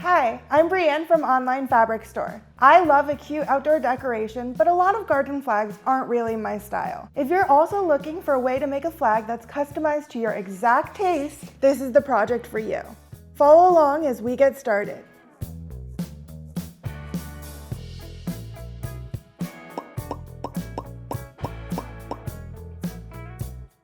Hi, I'm Brienne from Online Fabric Store. I love a cute outdoor decoration, but a lot of garden flags aren't really my style. If you're also looking for a way to make a flag that's customized to your exact taste, this is the project for you. Follow along as we get started.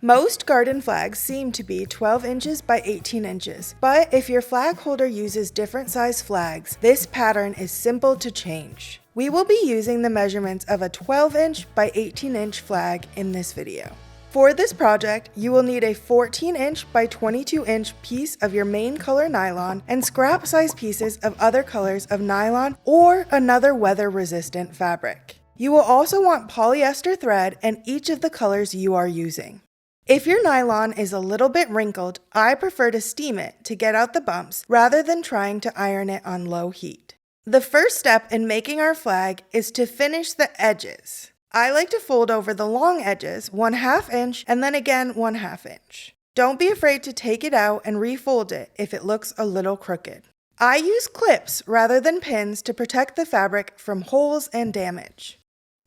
Most garden flags seem to be 12 inches by 18 inches, but if your flag holder uses different size flags, this pattern is simple to change. We will be using the measurements of a 12-inch by 18-inch flag in this video. For this project, you will need a 14-inch by 22-inch piece of your main color nylon and scrap size pieces of other colors of nylon or another weather-resistant fabric. You will also want polyester thread and each of the colors you are using. If your nylon is a little bit wrinkled, I prefer to steam it to get out the bumps rather than trying to iron it on low heat. The first step in making our flag is to finish the edges. I like to fold over the long edges 1/2 inch and then again 1/2 inch. Don't be afraid to take it out and refold it if it looks a little crooked. I use clips rather than pins to protect the fabric from holes and damage.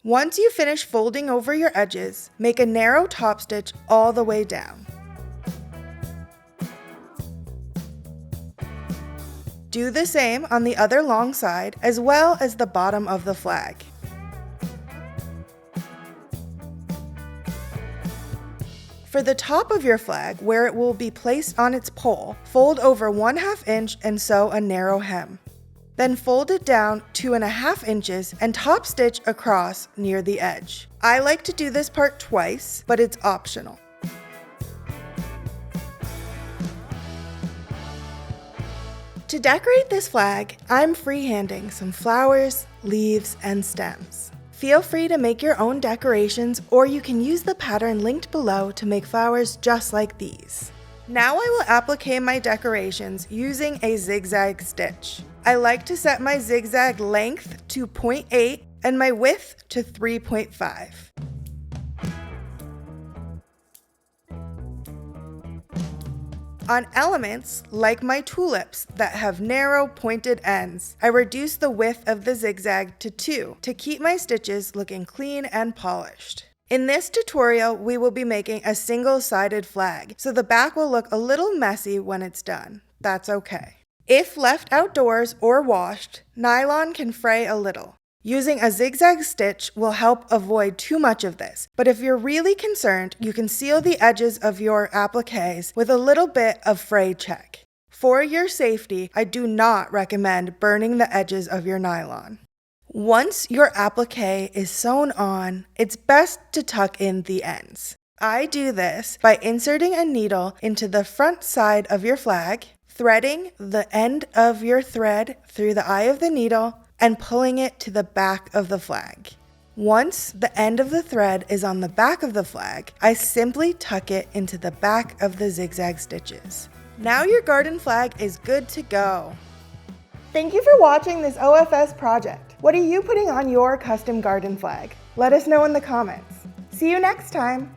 Once you finish folding over your edges, make a narrow top stitch all the way down. Do the same on the other long side as well as the bottom of the flag. For the top of your flag, where it will be placed on its pole, fold over 1/2 inch and sew a narrow hem. Then fold it down 2.5 inches and top stitch across near the edge. I like to do this part twice, but it's optional. To decorate this flag, I'm freehanding some flowers, leaves, and stems. Feel free to make your own decorations, or you can use the pattern linked below to make flowers just like these. Now I will applique my decorations using a zigzag stitch. I like to set my zigzag length to 0.8 and my width to 3.5. On elements, like my tulips that have narrow pointed ends, I reduce the width of the zigzag to 2 to keep my stitches looking clean and polished. In this tutorial, we will be making a single-sided flag, so the back will look a little messy when it's done. That's okay. If left outdoors or washed, nylon can fray a little. Using a zigzag stitch will help avoid too much of this, but if you're really concerned, you can seal the edges of your appliques with a little bit of fray check. For your safety, I do not recommend burning the edges of your nylon. Once your applique is sewn on, it's best to tuck in the ends. I do this by inserting a needle into the front side of your flag, threading the end of your thread through the eye of the needle, and pulling it to the back of the flag. Once the end of the thread is on the back of the flag, I simply tuck it into the back of the zigzag stitches. Now your garden flag is good to go. Thank you for watching this OFS project. What are you putting on your custom garden flag? Let us know in the comments. See you next time.